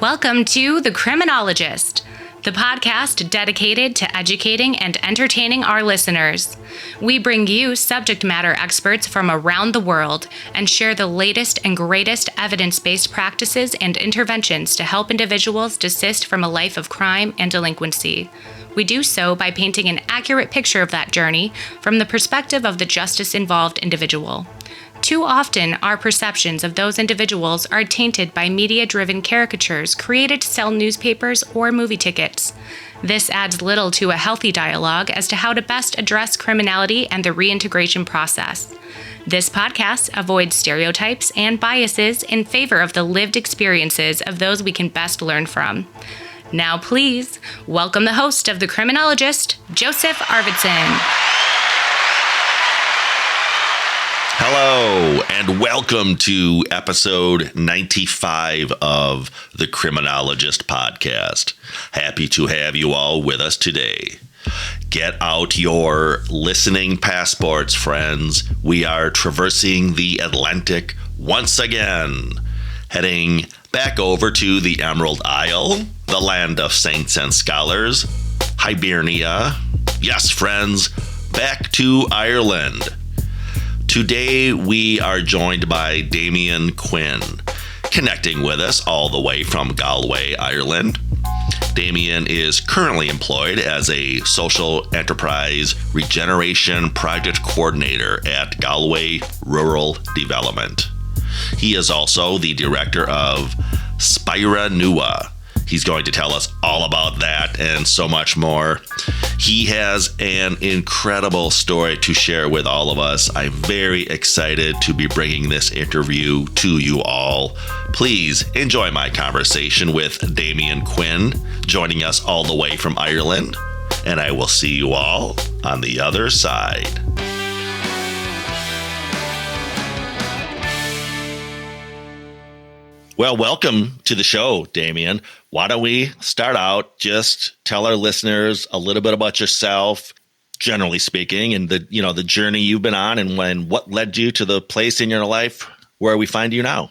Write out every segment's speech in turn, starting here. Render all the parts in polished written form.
Welcome to The Criminologist, the podcast dedicated to educating and entertaining our listeners. We bring you subject matter experts from around the world and share the latest and greatest evidence-based practices and interventions to help individuals desist from a life of crime and delinquency. We do so by painting an accurate picture of that journey from the perspective of the justice-involved individual. Too often, our perceptions of those individuals are tainted by media-driven caricatures created to sell newspapers or movie tickets. This adds little to a healthy dialogue as to how to best address criminality and the reintegration process. This podcast avoids stereotypes and biases in favor of the lived experiences of those we can best learn from. Now, please, welcome the host of The Criminologist, Joseph Arvidsson. Hello, and welcome to episode 95 of the Criminologist podcast. Happy to have you all with us today. Get out your listening passports, friends. We are traversing the Atlantic once again, heading back over to the Emerald Isle, the land of saints and scholars, Hibernia. Yes, friends, back to Ireland. Today, we are joined by Damien Quinn, connecting with us all the way from Galway, Ireland. Damien is currently employed as a social enterprise regeneration project coordinator at Galway Rural Development. He is also the director of Speire Nua. He's going to tell us all about that and so much more. He has an incredible story to share with all of us. I'm very excited to be bringing this interview to you all. Please enjoy my conversation with Damien Quinn, joining us all the way from Ireland. And I will see you all on the other side. Well, welcome to the show, Damien. Why don't we start out, just tell our listeners a little bit about yourself, generally speaking, and the journey you've been on and what led you to the place in your life where we find you now.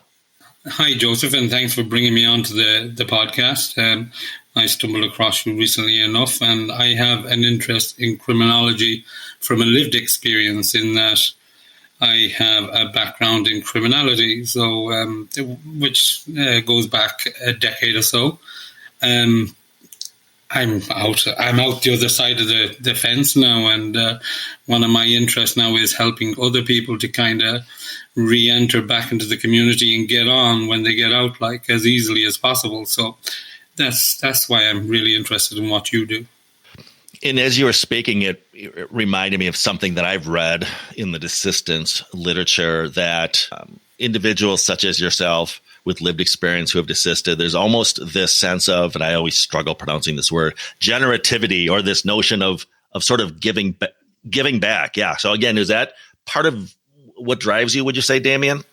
Hi, Joseph, and thanks for bringing me on to the podcast. I stumbled across you recently enough, and I have an interest in criminology from a lived experience in that I have a background in criminality, which goes back a decade or so. I'm out the other side of the fence now, and one of my interests now is helping other people to kind of re-enter back into the community and get on when they get out, like as easily as possible. So that's why I'm really interested in what you do. And as you were speaking, it reminded me of something that I've read in the desistance literature, that individuals such as yourself with lived experience who have desisted, there's almost this sense of, and I always struggle pronouncing this word, generativity, or this notion of sort of giving back. Yeah. So again, is that part of what drives you, would you say, Damien?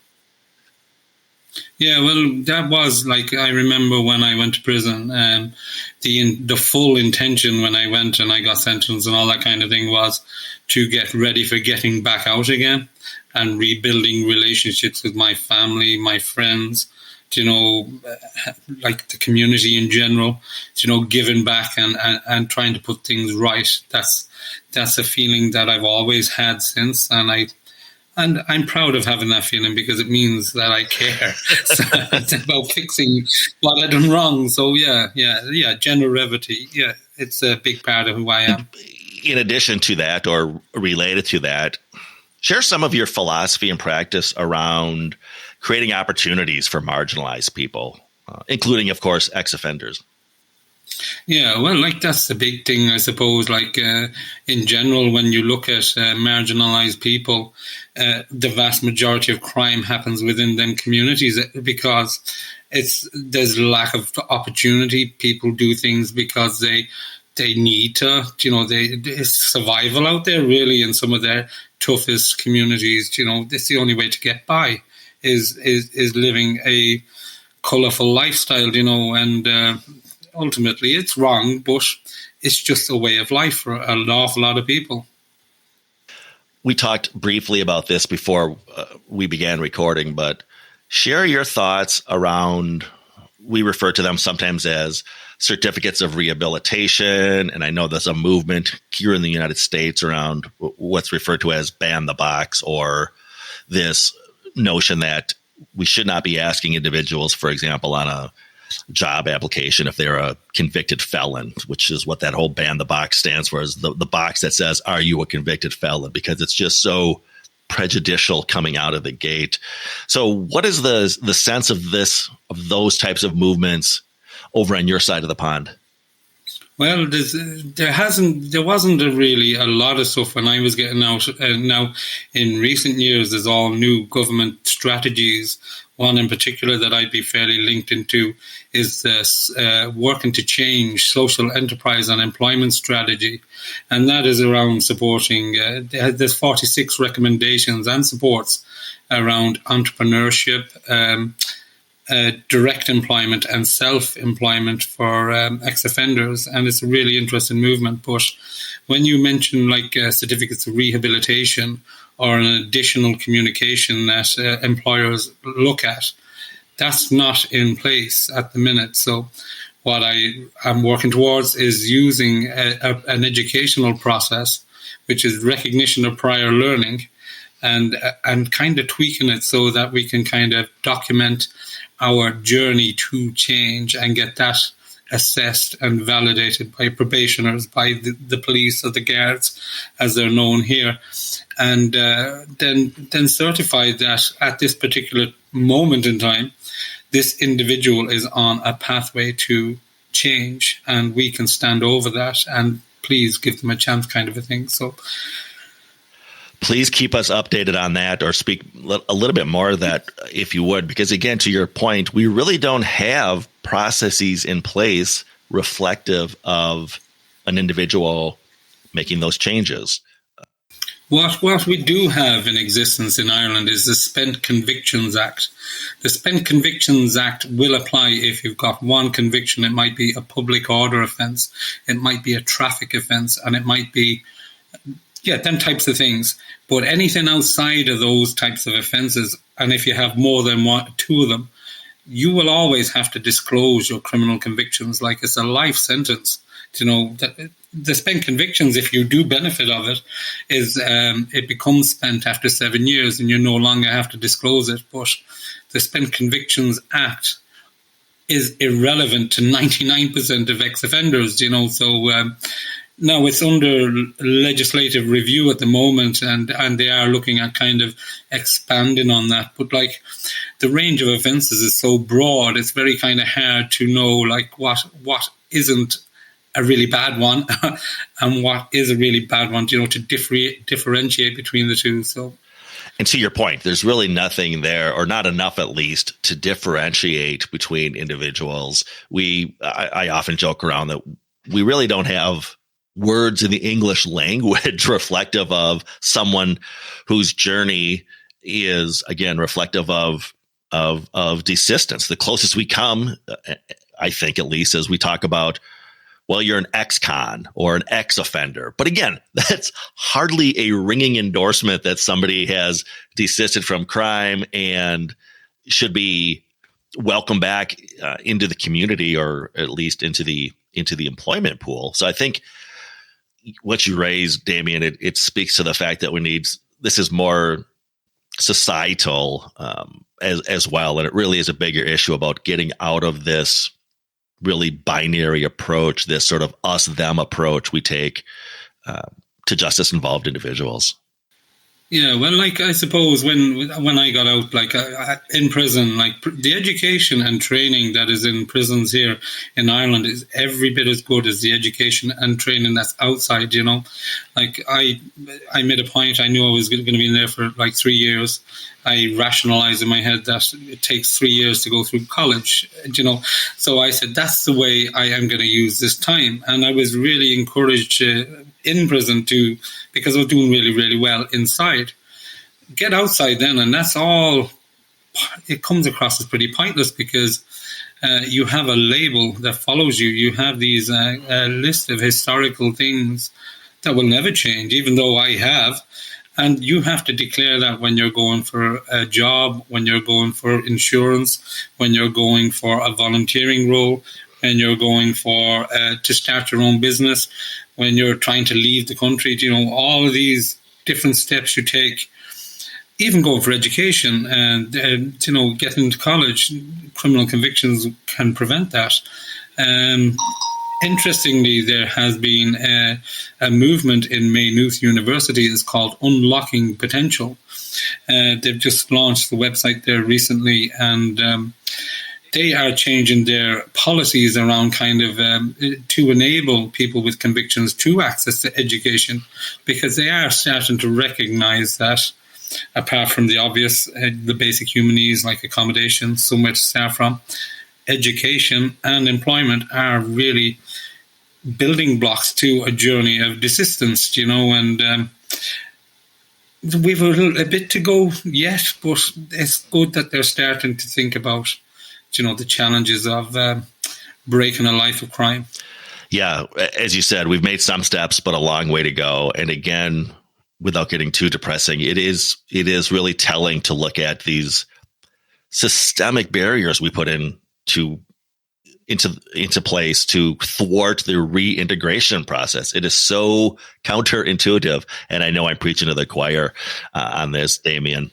Yeah, well, that was like, I remember when I went to prison, the full intention when I went and I got sentenced and all that kind of thing was to get ready for getting back out again and rebuilding relationships with my family, my friends, like the community in general, giving back and trying to put things right. That's a feeling that I've always had since, and I'm proud of having that feeling because it means that I care. So it's about fixing what I've done wrong. So yeah, generativity. Yeah, it's a big part of who I am. In addition to that, or related to that, share some of your philosophy and practice around creating opportunities for marginalized people, including, of course, ex-offenders. Yeah, well, like that's the big thing, I suppose. Like in general, when you look at marginalized people, the vast majority of crime happens within them communities because there's lack of opportunity. People do things because they need to. It's survival out there, really, in some of their toughest communities. That's the only way to get by is living a colourful lifestyle. And ultimately, it's wrong, but it's just a way of life for an awful lot of people. We talked briefly about this before we began recording, but share your thoughts around we refer to them sometimes as certificates of rehabilitation. And I know there's a movement here in the United States around what's referred to as ban the box, or this notion that we should not be asking individuals, for example, on a job application if they're a convicted felon, which is what that whole ban the box stands for, is the box that says, are you a convicted felon? Because it's just so prejudicial coming out of the gate. So what is the sense of those types of movements over on your side of the pond? Well, there wasn't really a lot of stuff when I was getting out. Now, in recent years, there's all new government strategies. One in particular that I'd be fairly linked into is this working to change social enterprise and employment strategy. And that is around supporting, there's 46 recommendations and supports around entrepreneurship, direct employment and self-employment for ex-offenders, and it's a really interesting movement. But when you mention certificates of rehabilitation or an additional communication that employers look at, that's not in place at the minute. So what I am working towards is using an educational process, which is recognition of prior learning, and kind of tweaking it so that we can kind of document our journey to change and get that assessed and validated by probationers, by the police or the guards, as they're known here, and then certified that at this particular moment in time, this individual is on a pathway to change, and we can stand over that and please give them a chance, kind of a thing. So please keep us updated on that, or speak a little bit more of that if you would, because again, to your point, we really don't have processes in place reflective of an individual making those changes. What we do have in existence in Ireland is the Spent Convictions Act. The Spent Convictions Act will apply if you've got one conviction. It might be a public order offence, it might be a traffic offence, and it might be them types of things. But anything outside of those types of offences, and if you have more than two of them, you will always have to disclose your criminal convictions. Like, it's a life sentence. The spent convictions, if you do benefit of it, is it becomes spent after 7 years and you no longer have to disclose it. But the Spent Convictions Act is irrelevant to 99% of ex-offenders, so now it's under legislative review at the moment, and they are looking at kind of expanding on that. But the range of offences is so broad, it's very kind of hard to know what isn't a really bad one and what is a really bad one, to differentiate between the two. So, and to your point, there's really nothing there, or not enough at least, to differentiate between individuals. I often joke around that we really don't have words in the English language reflective of someone whose journey is, again, reflective of desistance. The closest we come, I think, at least, as we talk about, well, you're an ex-con or an ex-offender. But again, that's hardly a ringing endorsement that somebody has desisted from crime and should be welcomed back into the community, or at least into the employment pool. So I think what you raised, Damien, it speaks to the fact that this is more societal as well. And it really is a bigger issue about getting out of this really binary approach, this sort of us-them approach we take to justice-involved individuals. Yeah, well, I suppose when I got out, in prison, the education and training that is in prisons here in Ireland is every bit as good as the education and training that's outside. I made a point. I knew I was going to be in there for 3 years. I rationalized in my head that it takes 3 years to go through college, So I said, that's the way I am going to use this time. And I was really encouraged in prison because I was doing really, really well inside. Get outside then, and that's all. It comes across as pretty pointless because you have a label that follows you. You have these list of historical things that will never change, even though I have. And you have to declare that when you're going for a job, when you're going for insurance, when you're going for a volunteering role, when you're going for to start your own business, when you're trying to leave the country, all of these different steps you take, even going for education and, getting into college, criminal convictions can prevent that. Interestingly, there has been a movement in Maynooth University. It's called Unlocking Potential. They've just launched the website there recently, and they are changing their policies around kind of to enable people with convictions to access to education, because they are starting to recognize that apart from the obvious, the basic human needs like accommodation, somewhere to start from, education and employment are really building blocks to a journey of desistance, and we've a bit to go yet, but it's good that they're starting to think about, the challenges of breaking a life of crime. Yeah, as you said, we've made some steps, but a long way to go. And again, without getting too depressing, it is really telling to look at these systemic barriers we put into place to thwart the reintegration process. It is so counterintuitive, and I know I'm preaching to the choir on this, Damien.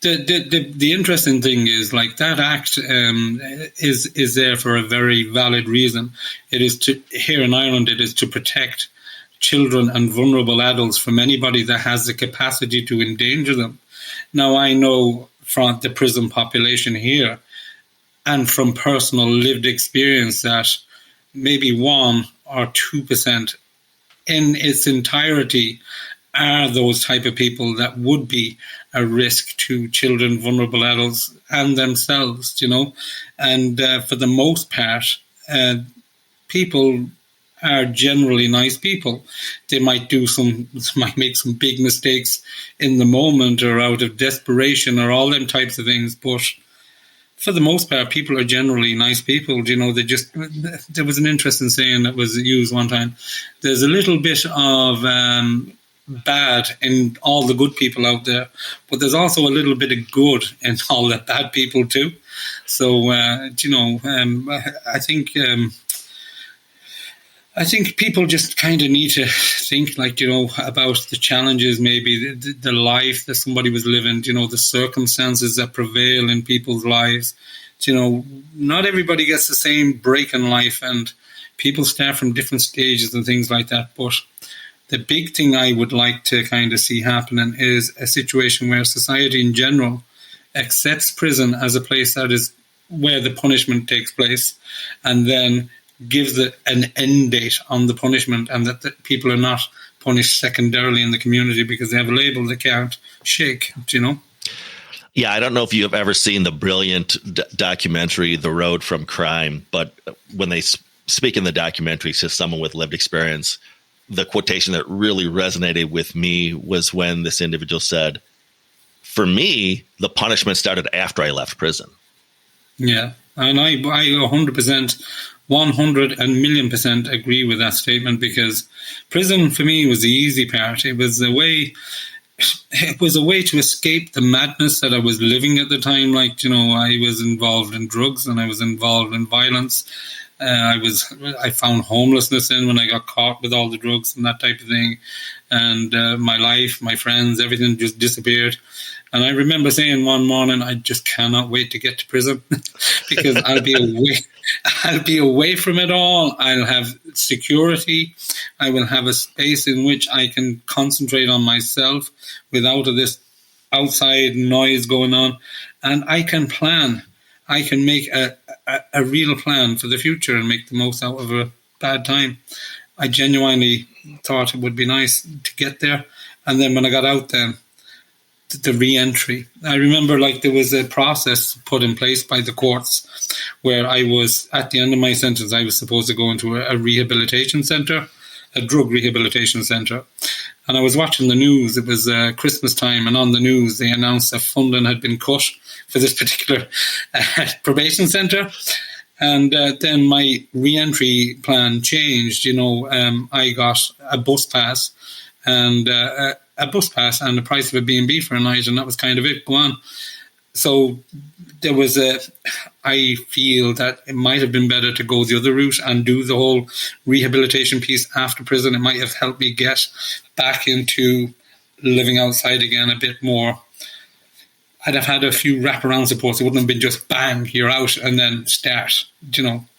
The interesting thing is, like, that act is there for a very valid reason. It is here in Ireland, it is to protect children and vulnerable adults from anybody that has the capacity to endanger them. Now, I know from the prison population here and from personal lived experience that maybe 1 or 2% in its entirety are those type of people that would be a risk to children, vulnerable adults, and themselves, And for the most part, people are generally nice people. They might make some big mistakes in the moment or out of desperation or all them types of things, but for the most part, people are generally nice people. There was an interesting saying that was used one time. There's a little bit of bad in all the good people out there, but there's also a little bit of good in all the bad people too. So, I think people just kind of need to think, about the challenges, maybe the life that somebody was living, the circumstances that prevail in people's lives. Not everybody gets the same break in life, and people start from different stages and things like that. But the big thing I would like to kind of see happening is a situation where society in general accepts prison as a place that is where the punishment takes place, and then gives an end date on the punishment, and that people are not punished secondarily in the community because they have a label they can't shake, Yeah, I don't know if you have ever seen the brilliant documentary, The Road from Crime, but when they speak in the documentary to someone with lived experience, the quotation that really resonated with me was when this individual said, "For me, the punishment started after I left prison." Yeah, and I 100%, 100 and million % agree with that statement, because prison for me was the easy part. It was a way to escape the madness that I was living at the time. I was involved in drugs and I was involved in violence. I found homelessness when I got caught with all the drugs and that type of thing. And my life, my friends, everything just disappeared. And I remember saying one morning, I just cannot wait to get to prison because I'll be away from it all. I'll have security. I will have a space in which I can concentrate on myself without this outside noise going on. And I can plan. I can make a real plan for the future and make the most out of a bad time. I genuinely thought it would be nice to get there. And then when I got out then, the re-entry. I remember there was a process put in place by the courts where I was, at the end of my sentence, I was supposed to go into a rehabilitation centre, a drug rehabilitation centre. And I was watching the news. It was Christmas time, and on the news they announced that funding had been cut for this particular probation centre. And then my re-entry plan changed. I got a bus pass, and a bus pass and the price of a B&B for a night, and that was kind of it. Go on. So there was I feel that it might have been better to go the other route and do the whole rehabilitation piece after prison. It might have helped me get back into living outside again a bit more. I'd have had a few wraparound supports. It wouldn't have been just bang, you're out, and then start,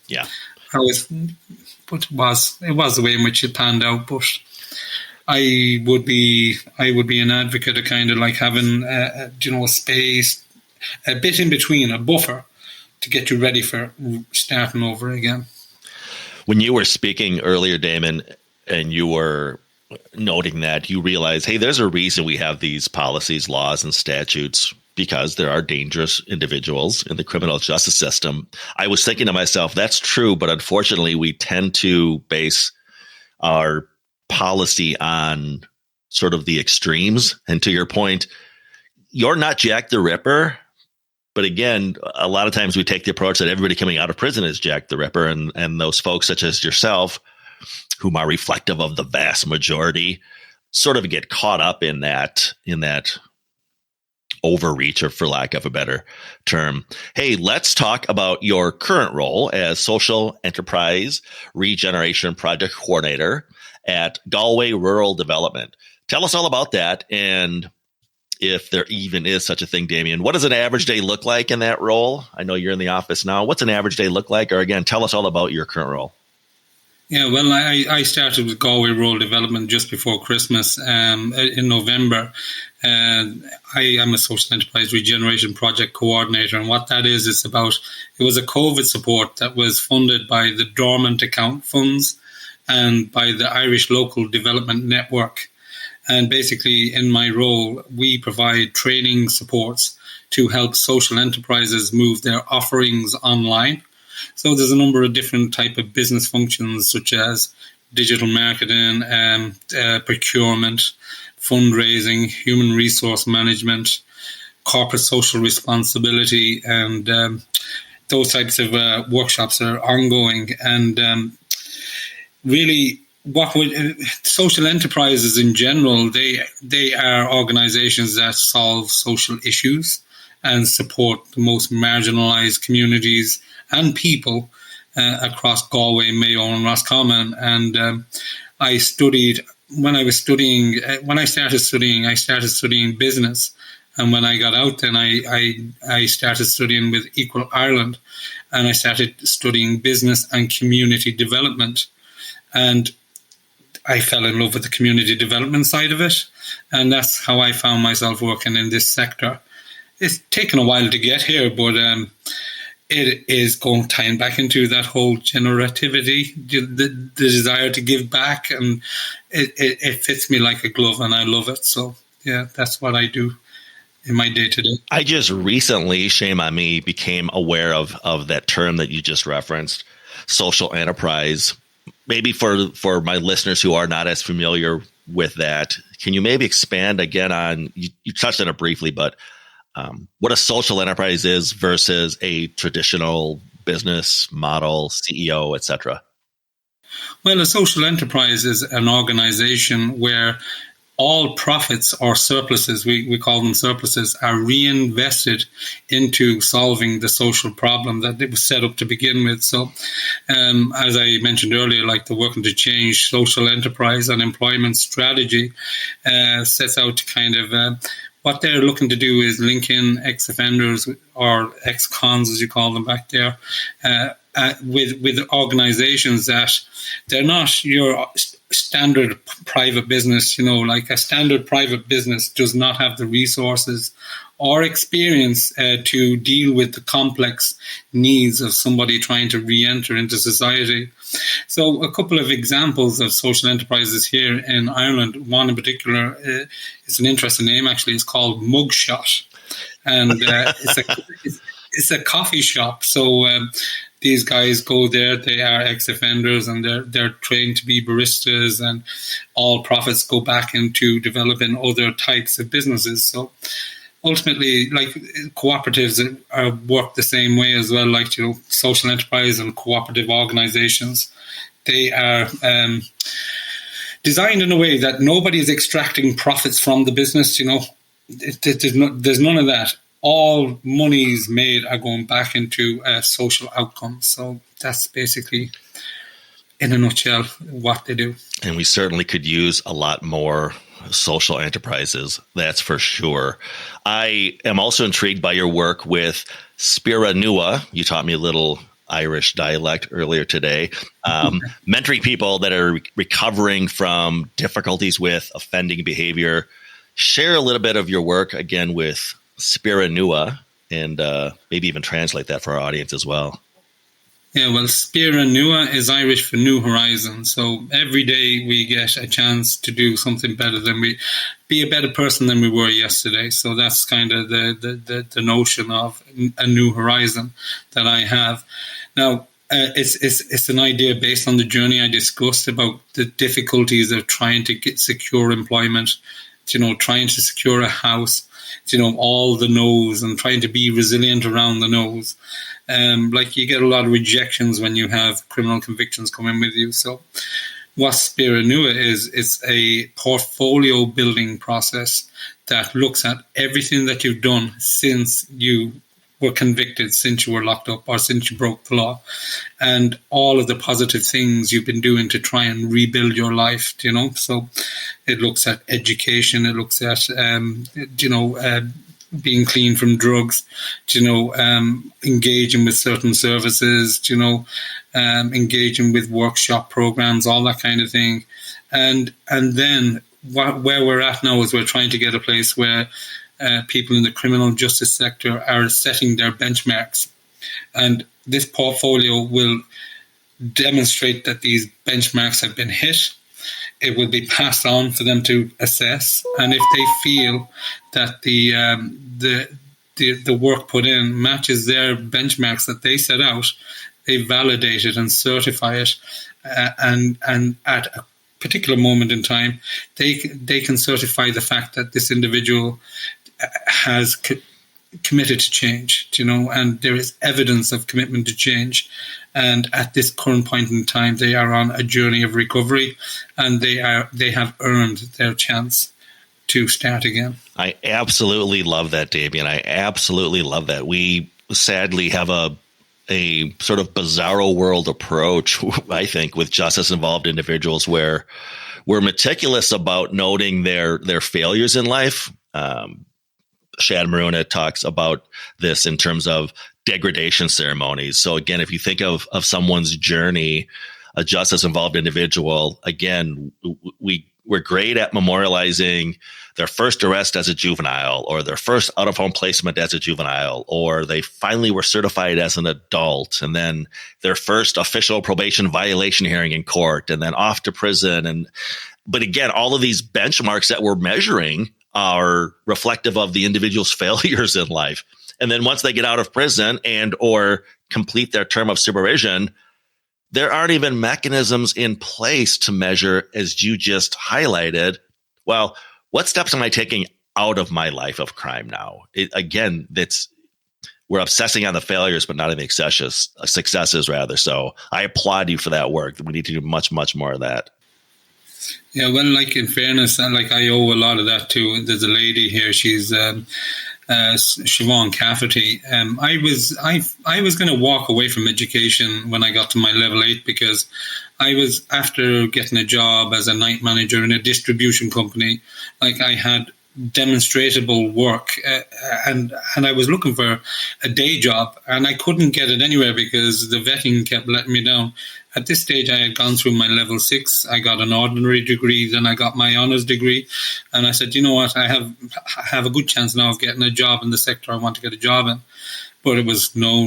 Yeah. But it was the way in which it panned out. But I would be an advocate of kind of like having a space, a bit in between, a buffer to get you ready for starting over again. When you were speaking earlier, Damon, and you were noting that you realize, hey, there's a reason we have these policies, laws, and statutes, because there are dangerous individuals in the criminal justice system. I was thinking to myself, that's true, but unfortunately, we tend to base our policy on sort of the extremes. And to your point, you're not Jack the Ripper. But again, a lot of times we take the approach that everybody coming out of prison is Jack the Ripper, and those folks such as yourself, whom are reflective of the vast majority, sort of get caught up in that overreach, or for lack of a better term. Hey, let's talk about your current role as Social Enterprise Regeneration Project Coordinator at Galway Rural Development. Tell us all about that, and if there even is such a thing, Damien. What does an average day look like in that role? I know you're in the office now. What's an average day look like? Or again, tell us all about your current role. Yeah, well, I started with Galway Rural Development just before Christmas in November. I am a Social Enterprise Regeneration Project Coordinator, and what that is, it was a COVID support that was funded by the Dormant Account Funds and by the Irish Local Development Network. And basically, in my role, we provide training supports to help social enterprises move their offerings online. So there's a number of different type of business functions, such as digital marketing, procurement, fundraising, human resource management, corporate social responsibility, and those types of workshops are ongoing. And really, social enterprises in general, they are organizations that solve social issues and support the most marginalized communities and people across Galway, Mayo, and Roscommon. And I started studying business. And when I got out, then I started studying with Equal Ireland, and I started studying business and community development. And I fell in love with the community development side of it, and that's how I found myself working in this sector. It's taken a while to get here, but it is tying back into that whole generativity, the desire to give back, and it fits me like a glove, and I love it. So, yeah, that's what I do in my day-to-day. I just recently, shame on me, became aware of that term that you just referenced, social enterprise. Maybe for my listeners who are not as familiar with that, can you maybe expand again on, you touched on it briefly, but what a social enterprise is versus a traditional business model, CEO, et cetera? Well, a social enterprise is an organization where all profits or surpluses, we call them surpluses, are reinvested into solving the social problem that it was set up to begin with. So, as I mentioned earlier, like the Working to Change social enterprise and employment strategy sets out to kind of what they're looking to do is link in ex-offenders or ex-cons, as you call them back there, with organizations that they're not your standard private business. Like a standard private business does not have the resources or experience to deal with the complex needs of somebody trying to re-enter into society. So a couple of examples of social enterprises here in Ireland, one in particular, it's an interesting name actually, it's called Mugshot. And it's a coffee shop. So these guys go there, they are ex-offenders, and they're trained to be baristas, and all profits go back into developing other types of businesses. So ultimately, like cooperatives work the same way as well, like, social enterprise and cooperative organizations. They are designed in a way that nobody is extracting profits from the business. There's none of that. All monies made are going back into social outcomes. So that's basically, in a nutshell, what they do. And we certainly could use a lot more social enterprises, that's for sure. I am also intrigued by your work with Speire Nua. You taught me a little Irish dialect earlier today, mentoring people that are recovering from difficulties with offending behavior. Share a little bit of your work again with Speire Nua, and maybe even translate that for our audience as well. Yeah, well, Speire Nua is Irish for New Horizon. So every day we get a chance to do something better be a better person than we were yesterday. So that's kind of the notion of a new horizon that I have. Now, it's an idea based on the journey I discussed about the difficulties of trying to secure employment, trying to secure a house, all the no's, and trying to be resilient around the no's. Like you get a lot of rejections when you have criminal convictions coming with you. So what Speire Nua is, it's a portfolio building process that looks at everything that you've done since you were convicted, since you were locked up, or since you broke the law, and all of the positive things you've been doing to try and rebuild your life, So it looks at education, it looks at, being clean from drugs, engaging with certain services, engaging with workshop programs, all that kind of thing. And then where we're at now is we're trying to get a place where people in the criminal justice sector are setting their benchmarks. And this portfolio will demonstrate that these benchmarks have been hit. It will be passed on for them to assess, and if they feel that the work put in matches their benchmarks that they set out, they validate it and certify it, and at a particular moment in time, they can certify the fact that this individual has committed to change, and there is evidence of commitment to change. And at this current point in time, they are on a journey of recovery, and they have earned their chance to start again. I absolutely love that, Damien. I absolutely love that. We sadly have a sort of bizarro world approach, I think, with justice-involved individuals where we're meticulous about noting their failures in life. Shad Maruna talks about this in terms of degradation ceremonies. So again, if you think of someone's journey, a justice-involved individual, again, we're great at memorializing their first arrest as a juvenile, or their first out-of-home placement as a juvenile, or they finally were certified as an adult, and then their first official probation violation hearing in court, and then off to prison. But again, all of these benchmarks that we're measuring are reflective of the individual's failures in life. And then once they get out of prison and or complete their term of supervision, there aren't even mechanisms in place to measure, as you just highlighted, well, what steps am I taking out of my life of crime now? We're obsessing on the failures, but not on the successes rather. So I applaud you for that work. We need to do much, much more of that. Yeah, well, like in fairness, I owe a lot of that to, there's a lady here, she's Siobhan Cafferty. I was going to walk away from education when I got to my level 8, because I was, after getting a job as a night manager in a distribution company, like I had demonstrable work, and I was looking for a day job, and I couldn't get it anywhere because the vetting kept letting me down. At this stage, I had gone through my level 6. I got an ordinary degree, then I got my honours degree, and I said, you know what, I have a good chance now of getting a job in the sector I want to get a job in. But it was no,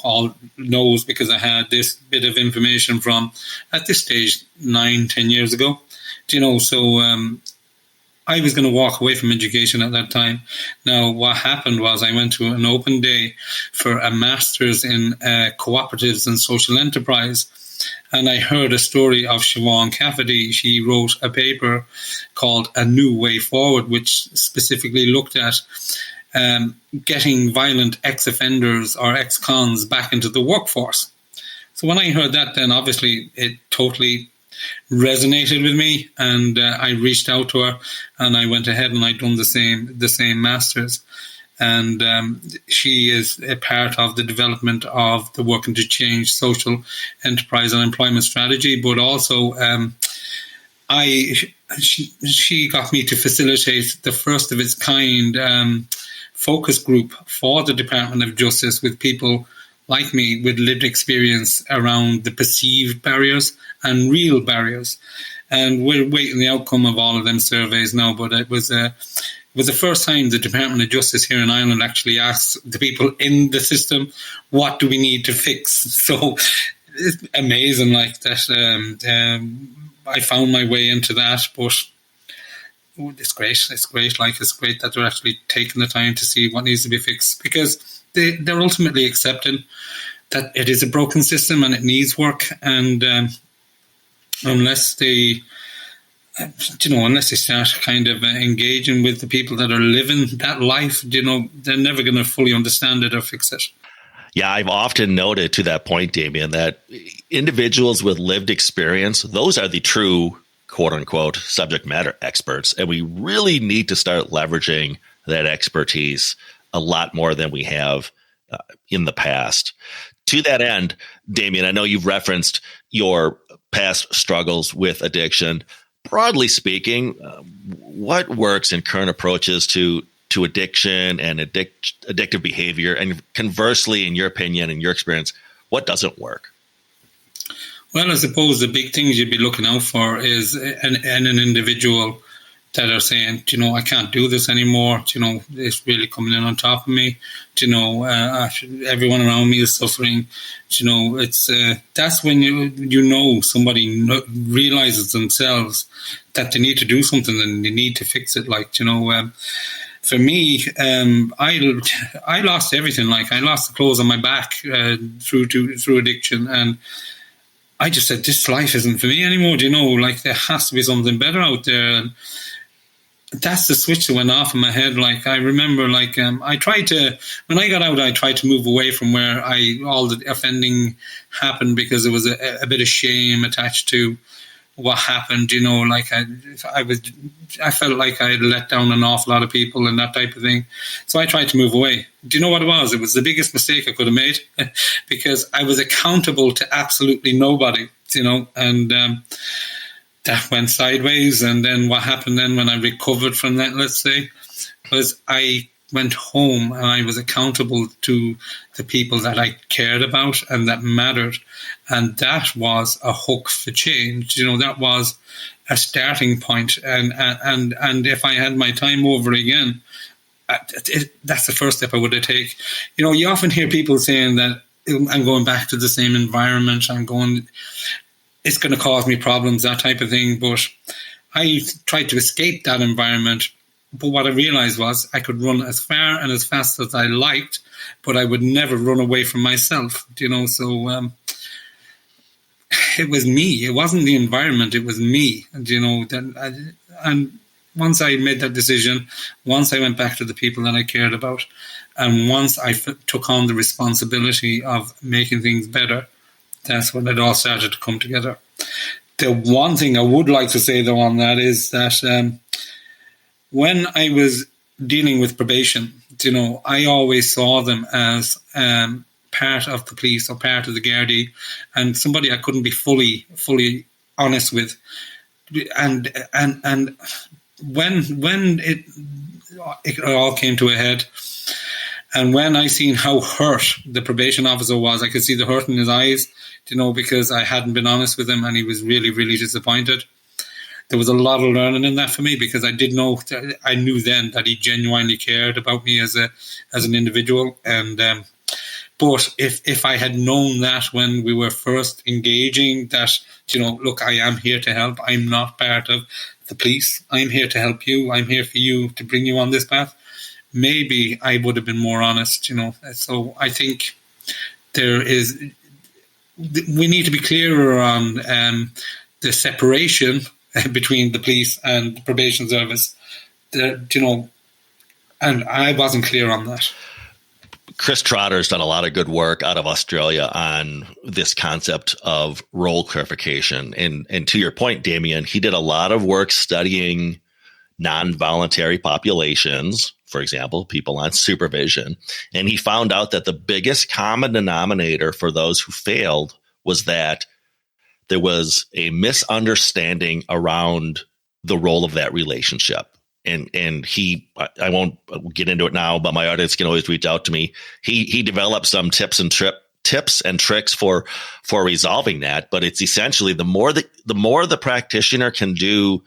all no's, because I had this bit of information from, at this stage, 9-10 years ago. So I was going to walk away from education at that time. Now, what happened was I went to an open day for a master's in cooperatives and social enterprise, and I heard a story of Siobhan Cafferty. She wrote a paper called A New Way Forward, which specifically looked at getting violent ex-offenders or ex-cons back into the workforce. So when I heard that, then obviously it totally resonated with me, and I reached out to her, and I went ahead and I'd done the same masters. And she is a part of the development of the Working to Change social enterprise and employment strategy, but also she got me to facilitate the first of its kind focus group for the Department of Justice with people like me with lived experience around the perceived barriers and real barriers. And we're waiting the outcome of all of them surveys now, but it was the first time the Department of Justice here in Ireland actually asked the people in the system, what do we need to fix? So it's amazing like that. I found my way into that, but it's great. It's great. Like, it's great that they're actually taking the time to see what needs to be fixed, because they're ultimately accepting that it is a broken system and it needs work. And unless they start kind of engaging with the people that are living that life, they're never going to fully understand it or fix it. Yeah, I've often noted to that point, Damien, that individuals with lived experience, those are the true, quote unquote, subject matter experts. And we really need to start leveraging that expertise a lot more than we have in the past. To that end, Damien, I know you've referenced your past struggles with addiction. Broadly speaking, what works in current approaches to addiction and addictive behavior? And conversely, in your opinion and your experience, what doesn't work? Well, I suppose the big things you'd be looking out for is an individual that are saying, I can't do this anymore. It's really coming in on top of me. Everyone around me is suffering. It's that's when somebody realizes themselves that they need to do something and they need to fix it. For me, I lost everything. Like, I lost the clothes on my back through addiction, and I just said, this life isn't for me anymore. There has to be something better out there. And that's the switch that went off in my head. Like, I remember, I tried to, when I got out, I tried to move away from where all the offending happened, because there was a bit of shame attached to what happened. I felt like I had let down an awful lot of people and that type of thing. So I tried to move away. Do you know what it was? It was the biggest mistake I could have made, because I was accountable to absolutely nobody, and that went sideways. And then what happened then when I recovered from that, let's say, was I went home and I was accountable to the people that I cared about and that mattered. And that was a hook for change. That was a starting point. And if I had my time over again, that's the first step I would have taken. You often hear people saying that I'm going back to the same environment. It's going to cause me problems, that type of thing. But I tried to escape that environment. But what I realized was I could run as far and as fast as I liked, but I would never run away from myself, So it was me. It wasn't the environment. It was me, And once I made that decision, once I went back to the people that I cared about, and once I took on the responsibility of making things better, that's when it all started to come together. The one thing I would like to say, though, on that is that when I was dealing with probation, I always saw them as part of the police or part of the Gardaí, and somebody I couldn't be fully honest with. And when it all came to a head, and when I seen how hurt the probation officer was, I could see the hurt in his eyes, because I hadn't been honest with him, and he was really, really disappointed. There was a lot of learning in that for me, because I knew then that he genuinely cared about me as an individual. And but if I had known that when we were first engaging, that look, I am here to help. I'm not part of the police. I'm here to help you. I'm here for you, to bring you on this path. Maybe I would have been more honest. So I think we need to be clearer on the separation between the police and the probation service, and I wasn't clear on that. Chris Trotter's done a lot of good work out of Australia on this concept of role clarification. And to your point, Damien, he did a lot of work studying non-voluntary populations, for example, people on supervision. And he found out that the biggest common denominator for those who failed was that there was a misunderstanding around the role of that relationship. And I won't get into it now, but my audience can always reach out to me. He developed some tips and tricks for resolving that. But it's essentially the more the practitioner can do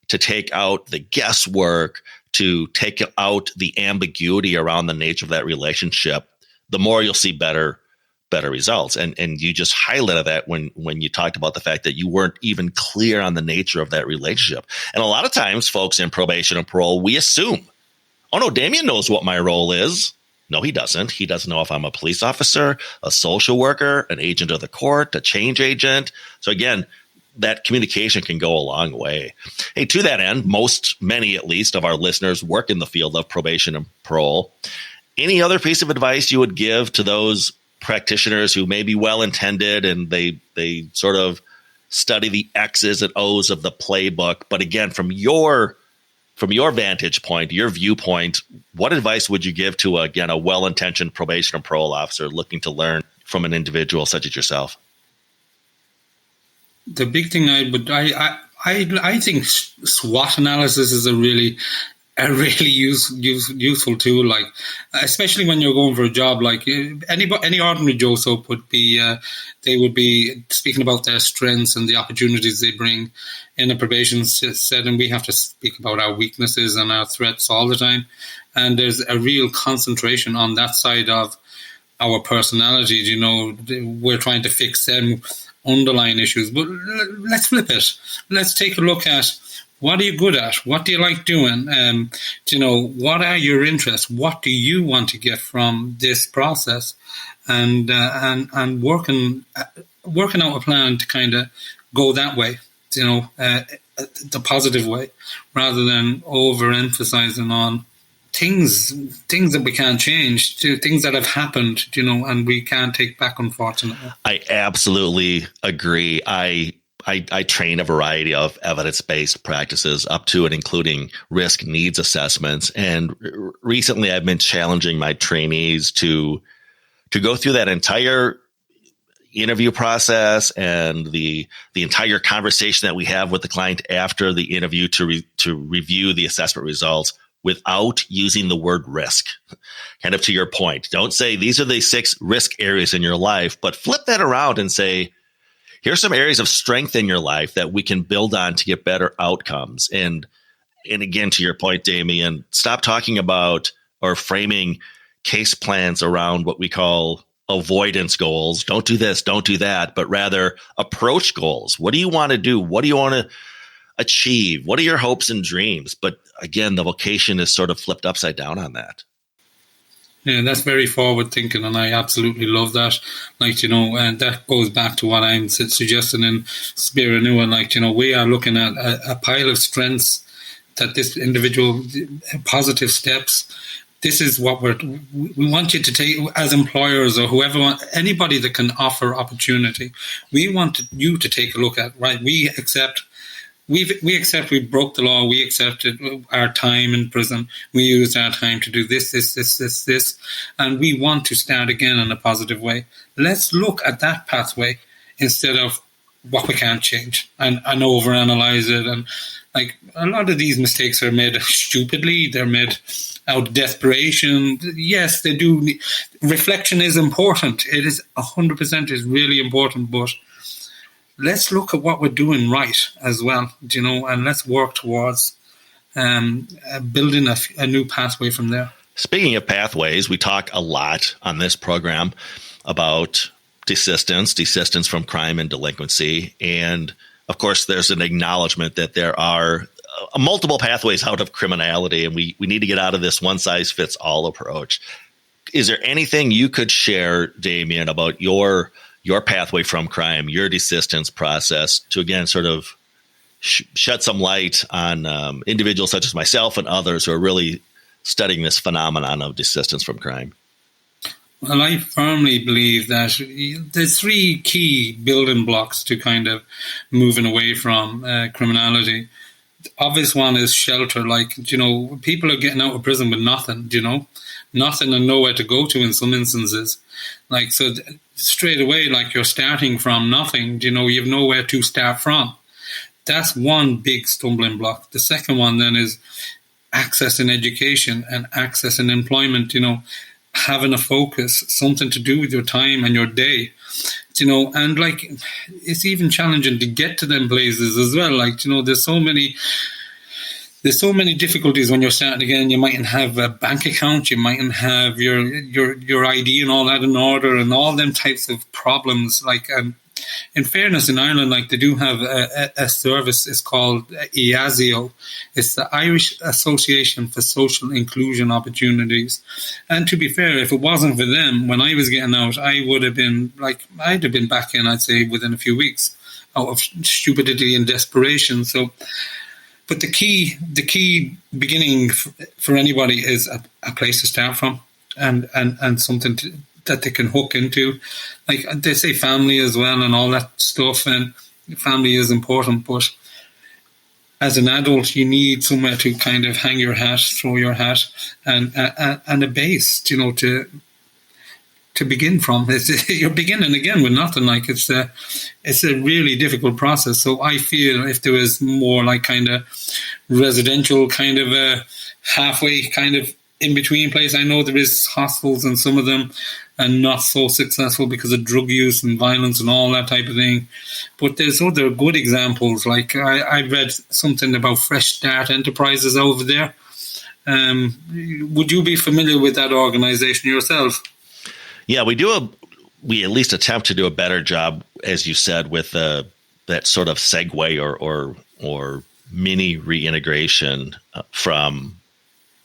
to take out the guesswork, to take out the ambiguity around the nature of that relationship, the more you'll see better results. And you just highlighted that when you talked about the fact that you weren't even clear on the nature of that relationship. And a lot of times, folks in probation and parole, we assume, oh no, Damien knows what my role is. No, he doesn't. He doesn't know if I'm a police officer, a social worker, an agent of the court, a change agent. So again, that communication can go a long way. Hey, to that end, many at least of our listeners work in the field of probation and parole. Any other piece of advice you would give to those practitioners who may be well-intended and they sort of study the X's and O's of the playbook, but again, from your vantage point, your viewpoint, what advice would you give to a well-intentioned probation and parole officer looking to learn from an individual such as yourself? The big thing I think SWOT analysis is a really useful tool, like especially when you're going for a job. Like any ordinary Joe Soap would be, they would be speaking about their strengths and the opportunities they bring. In a probation setting, we have to speak about our weaknesses and our threats all the time, and there's a real concentration on that side of our personalities. You know, we're trying to fix them underlying issues, but let's flip it. Let's take a look at what are you good at? What do you like doing? What are your interests? What do you want to get from this process? And working out a plan to kind of go that way, the positive way, rather than overemphasizing on things that we can't change, to things that have happened, and we can't take back, unfortunately. I absolutely agree. I train a variety of evidence-based practices up to and including risk needs assessments. And recently I've been challenging my trainees to go through that entire interview process and the entire conversation that we have with the client after the interview to review the assessment results without using the word risk. Kind of to your point, don't say these are the 6 risk areas in your life, but flip that around and say, here's some areas of strength in your life that we can build on to get better outcomes. And again, to your point, Damien, stop talking about or framing case plans around what we call avoidance goals. Don't do this, don't do that, but rather approach goals. What do you want to do? What do you want to achieve? What are your hopes and dreams? But again, the vocation is sort of flipped upside down on that. Yeah, that's very forward thinking, and I absolutely love that. And that goes back to what I'm suggesting in Speire Nua. We are looking at a pile of strengths that this individual, positive steps. This is what we want you to take as employers or whoever, anybody that can offer opportunity. We want you to take a look at, right? We accept we broke the law. We accepted our time in prison. We used our time to do this, and we want to start again in a positive way. Let's look at that pathway instead of what we can't change and overanalyze it. And like a lot of these mistakes are made stupidly. They're made out of desperation. Yes, they do. Reflection is important. It is 100% is really important, but let's look at what we're doing right as well, and let's work towards building a new pathway from there. Speaking of pathways, we talk a lot on this program about desistance from crime and delinquency. And of course, there's an acknowledgement that there are multiple pathways out of criminality, and we need to get out of this one-size-fits-all approach. Is there anything you could share, Damien, about your pathway from crime, your desistance process, to again sort of shed some light on individuals such as myself and others who are really studying this phenomenon of desistance from crime? Well, I firmly believe that there's three key building blocks to kind of moving away from criminality. The obvious one is shelter. Like, you know, people are getting out of prison with nothing, you know, nothing and nowhere to go to in some instances. Like, so straight away, like you're starting from nothing, you know, you have nowhere to start from. That's one big stumbling block. The second one then is access in education and access in employment, you know, having a focus, something to do with your time and your day, you know, and like it's even challenging to get to them places as well. Like, you know, there's so many difficulties when you're starting again. You mightn't have a bank account, you mightn't have your ID and all that in order, and all them types of problems. Like, in fairness, in Ireland, like they do have a service. It's called IASIO. It's the Irish Association for Social Inclusion Opportunities. And to be fair, if it wasn't for them, when I was getting out, I'd have been back in, I'd say, within a few weeks, out of stupidity and desperation. So, but the key beginning for anybody is a place to start from, and something that they can hook into. Like they say, family as well and all that stuff, and family is important, but as an adult you need somewhere to kind of hang your hat, throw your hat, and a base, you know, to begin from. You're beginning again with nothing. Like it's a really difficult process. So I feel if there was more like kind of residential, kind of a halfway kind of in between place. I know there is hostels and some of them and not so successful because of drug use and violence and all that type of thing. But there's other good examples. Like I read something about Fresh Start Enterprises over there. Would you be familiar with that organization yourself? Yeah, we at least attempt to do a better job, as you said, with that sort of segue or mini reintegration from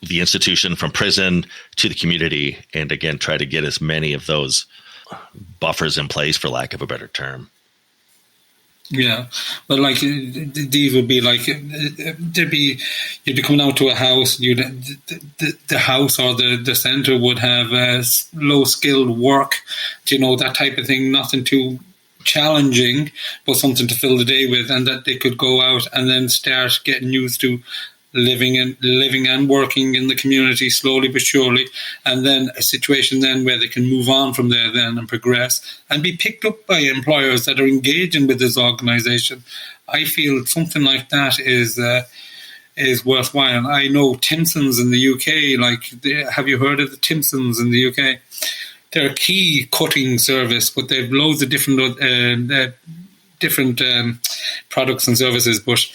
the institution, from prison to the community, and again, try to get as many of those buffers in place, for lack of a better term. Yeah, but like these would be like you'd be coming out to a house. The house or the centre would have low skilled work, you know, that type of thing. Nothing too challenging, but something to fill the day with, and that they could go out and then start getting used to living and working in the community slowly but surely, and then a situation then where they can move on from there then and progress and be picked up by employers that are engaging with this organisation. I feel something like that is worthwhile. I know Timpsons in the UK, have you heard of the Timpsons in the UK? They're a key cutting service, but they've loads of different products and services, but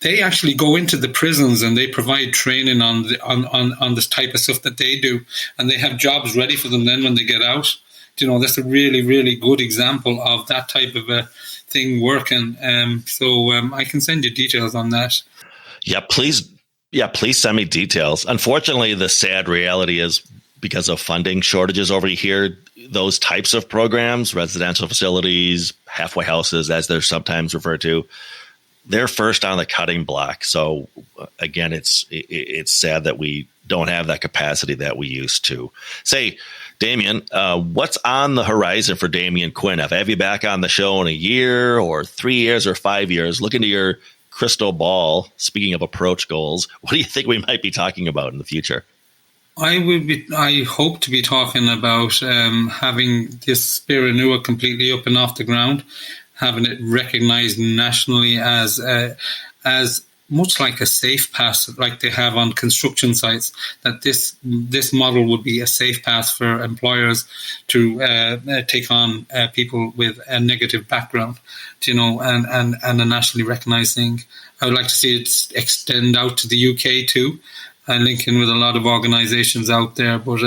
they actually go into the prisons and they provide training on this type of stuff that they do, and they have jobs ready for them then when they get out. You know, that's a really, really good example of that type of a thing working. So I can send you details on that. Yeah, please send me details. Unfortunately, the sad reality is because of funding shortages over here, those types of programs, residential facilities, halfway houses, as they're sometimes referred to, they're first on the cutting block. So again, it's sad that we don't have that capacity that we used to. Say, Damien, what's on the horizon for Damien Quinn? If I have you back on the show in a year or 3 years or 5 years, look into your crystal ball. Speaking of approach goals, what do you think we might be talking about in the future? I hope to be talking about having this Speire Nua completely up and off the ground, having it recognised nationally as much like a safe pass, like they have on construction sites. That this model would be a safe pass for employers to take on people with a negative background, you know, and a nationally recognised thing. I would like to see it extend out to the UK too, and link in with a lot of organisations out there. But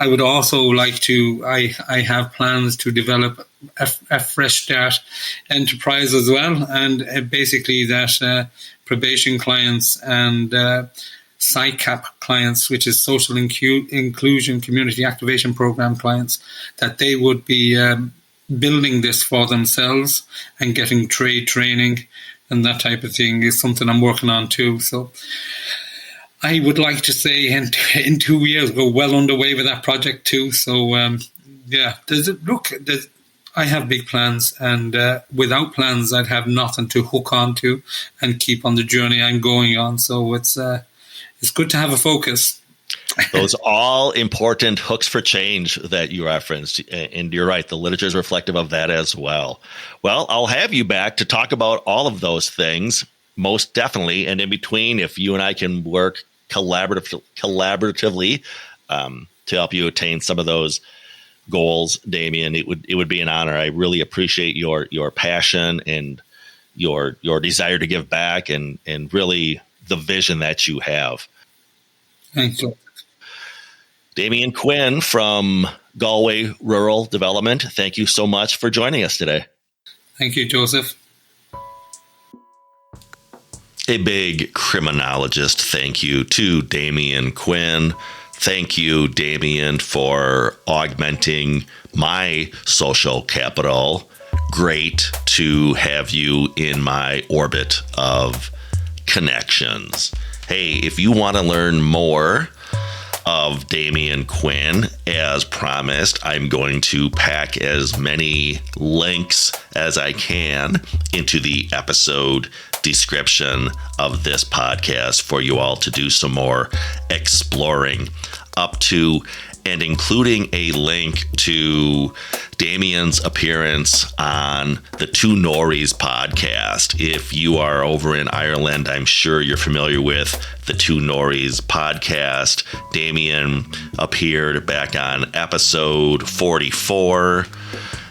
I would also like to, I have plans to develop a Fresh Start enterprise as well. And basically that probation clients and SICAP clients, which is Social Inclusion Community Activation Program clients, that they would be building this for themselves and getting trade training and that type of thing is something I'm working on too. So I would like to say in 2 years we're well underway with that project too. So I have big plans, and without plans I'd have nothing to hook on to and keep on the journey I'm going on. So it's good to have a focus. Those all important hooks for change that you referenced. And you're right, the literature is reflective of that as well. Well, I'll have you back to talk about all of those things, most definitely. And in between, if you and I can work collaboratively to help you attain some of those goals, Damien, it would be an honor. I really appreciate your passion and your desire to give back and really the vision that you have. Thank you. Damien Quinn from Galway Rural Development, thank you so much for joining us today. Thank you, Joseph. A big criminologist thank you to Damien Quinn. Thank you, Damien, for augmenting my social capital. Great to have you in my orbit of connections. Hey, if you want to learn more of Damien Quinn, as promised, I'm going to pack as many links as I can into the episode description of this podcast for you all to do some more exploring, up to and including a link to Damien's appearance on the Two Norries podcast. If you are over in Ireland, I'm sure you're familiar with the Two Norries podcast. Damien appeared back on episode 44.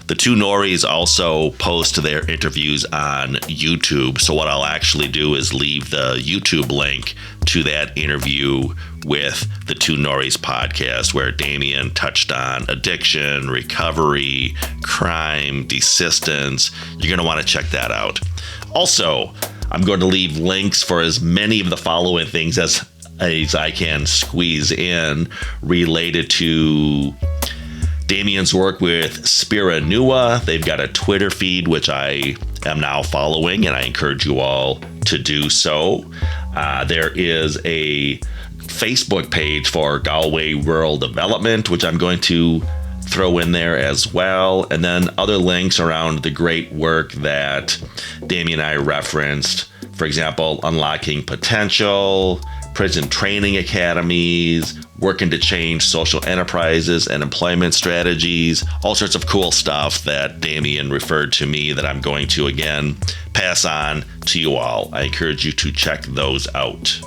The Two Norries also post their interviews on YouTube. So what I'll actually do is leave the YouTube link to that interview with the Two Norries podcast, where Damien touched on addiction, recovery, crime, desistance. You're going to want to check that out. Also, I'm going to leave links for as many of the following things as I can squeeze in related to Damien's work with Speire Nua. They've got a Twitter feed, which I am now following, and I encourage you all to do so. There is a Facebook page for Galway Rural Development, which I'm going to throw in there as well. And then other links around the great work that Damien and I referenced. For example, Unlocking Potential, prison training academies, working to change social enterprises and employment strategies, all sorts of cool stuff that Damien referred to me that I'm going to, again, pass on to you all. I encourage you to check those out.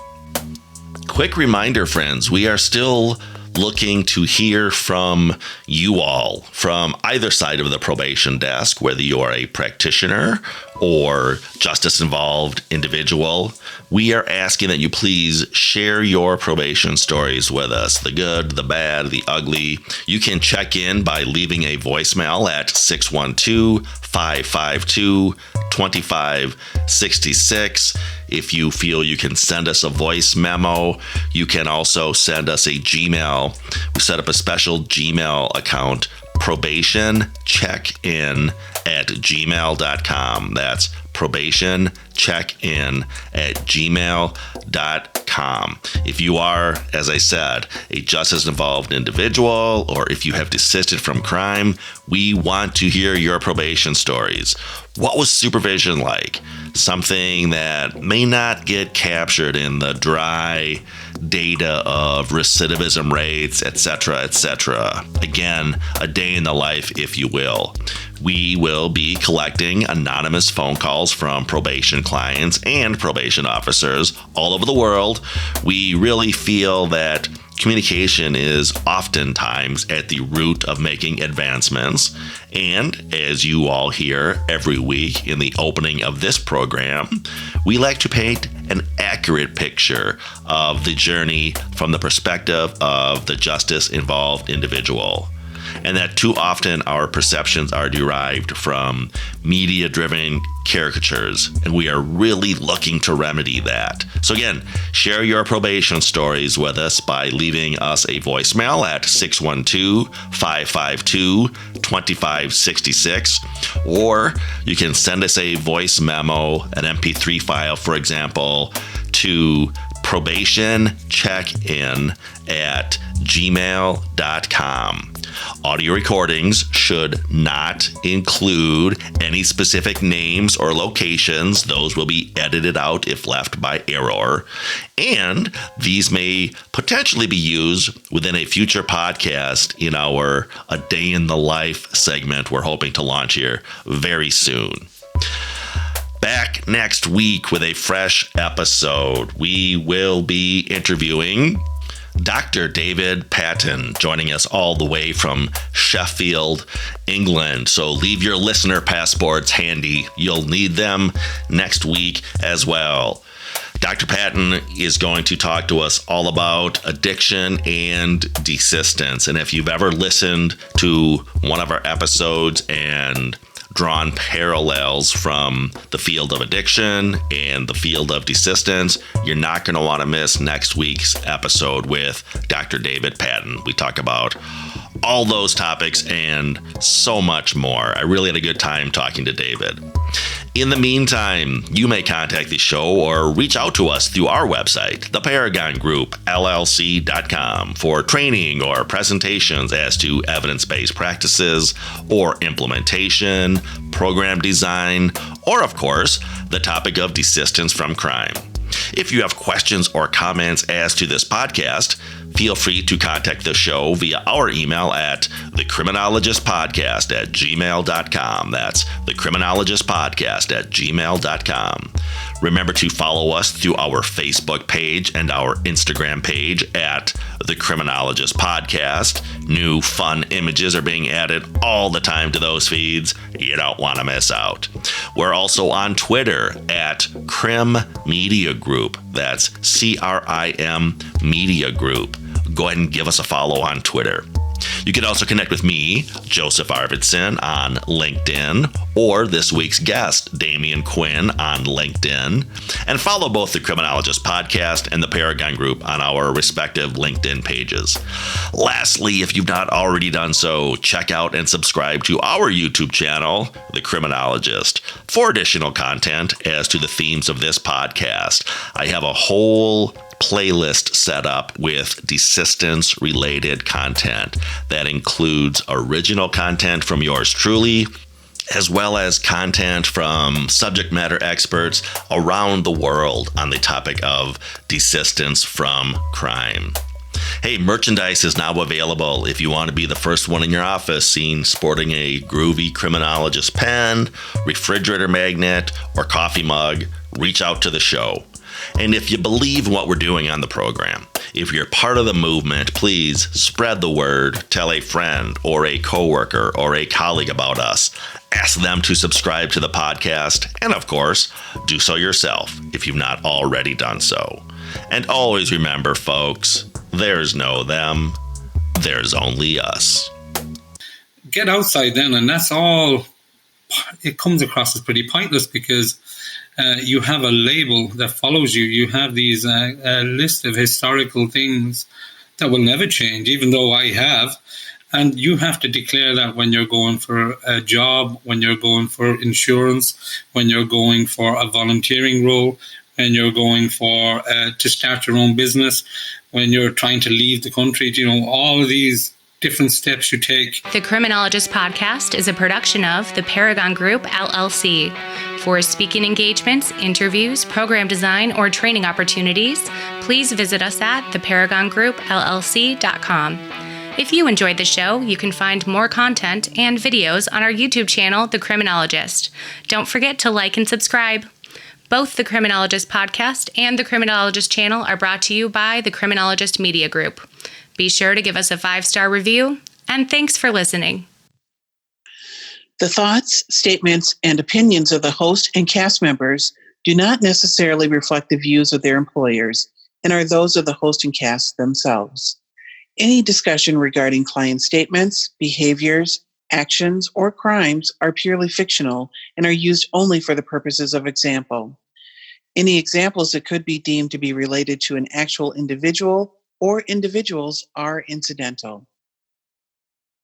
Quick reminder, friends, we are still looking to hear from you all from either side of the probation desk, whether you are a practitioner or justice-involved individual. We are asking that you please share your probation stories with us, the good, the bad, the ugly. You can check in by leaving a voicemail at 612-552-2566. If you feel you can send us a voice memo, you can also send us a Gmail. We set up a special Gmail account, probationcheckin@gmail.com. That's probationcheckin@gmail.com. If you are, as I said, a justice-involved individual, or if you have desisted from crime, we want to hear your probation stories. What was supervision like? Something that may not get captured in the dry data of recidivism rates, etc., etc. Again, a day in the life, if you will. We will be collecting anonymous phone calls from probation clients and probation officers all over the world. We really feel that communication is oftentimes at the root of making advancements. And as you all hear every week in the opening of this program, we like to paint an accurate picture of the journey from the perspective of the justice-involved individual. And that too often our perceptions are derived from media-driven caricatures, and we are really looking to remedy that. So again, share your probation stories with us by leaving us a voicemail at 612-552-2566, or you can send us a voice memo, an MP3 file, for example, to probationcheckin@gmail.com. Audio recordings should not include any specific names or locations. Those will be edited out if left by error. And these may potentially be used within a future podcast in our A Day in the Life segment we're hoping to launch here very soon. Back next week with a fresh episode. We will be interviewing Dr. David Patton, joining us all the way from Sheffield, England. So leave your listener passports handy. You'll need them next week as well. Dr. Patton is going to talk to us all about addiction and desistance. And if you've ever listened to one of our episodes and drawn parallels from the field of addiction and the field of desistance, you're not going to want to miss next week's episode with Dr. David Patton. We talk about all those topics and so much more. I really had a good time talking to David. In the meantime, you may contact the show or reach out to us through our website, theparagongroup.llc.com, for training or presentations as to evidence-based practices or implementation, program design, or, of course, the topic of desistance from crime. If you have questions or comments as to this podcast, feel free to contact the show via our email at thecriminologistpodcast@gmail.com. That's thecriminologistpodcast@gmail.com. Remember to follow us through our Facebook page and our Instagram page at The Criminologist Podcast. New fun images are being added all the time to those feeds. You don't want to miss out. We're also on Twitter at Crim Media Group. That's CRIM Media Group. Go ahead and give us a follow on Twitter. You can also connect with me, Joseph Arvidsson, on LinkedIn, or this week's guest, Damien Quinn, on LinkedIn, and follow both the Criminologist Podcast and the Paragon Group on our respective LinkedIn pages. Lastly, if you've not already done so, check out and subscribe to our YouTube channel, The Criminologist, for additional content as to the themes of this podcast. I have a whole playlist set up with desistance related content that includes original content from yours truly, as well as content from subject matter experts around the world on the topic of desistance from crime. Hey, merchandise is now available if you want to be the first one in your office seen sporting a groovy criminologist pen, refrigerator magnet, or coffee mug. Reach out to the show. And if you believe in what we're doing on the program, if you're part of the movement, please spread the word, tell a friend or a coworker or a colleague about us. Ask them to subscribe to the podcast, and of course, do so yourself if you've not already done so. And always remember, folks, there's no them, there's only us. Get outside then, and that's all. It comes across as pretty pointless because you have a label that follows you. You have these a list of historical things that will never change, even though I have. And you have to declare that when you're going for a job, when you're going for insurance, when you're going for a volunteering role, when you're going for to start your own business, when you're trying to leave the country. You know, all of these different steps you take. The Criminologist Podcast is a production of the Paragon Group, LLC. For speaking engagements, interviews, program design, or training opportunities, please visit us at theparagongroup.llc.com. If you enjoyed the show, you can find more content and videos on our YouTube channel, The Criminologist. Don't forget to like and subscribe. Both the Criminologist Podcast and the Criminologist channel are brought to you by the Criminologist Media Group. Be sure to give us a 5-star review, and thanks for listening. The thoughts, statements, and opinions of the host and cast members do not necessarily reflect the views of their employers and are those of the host and cast themselves. Any discussion regarding client statements, behaviors, actions, or crimes are purely fictional and are used only for the purposes of example. Any examples that could be deemed to be related to an actual individual or individuals are incidental.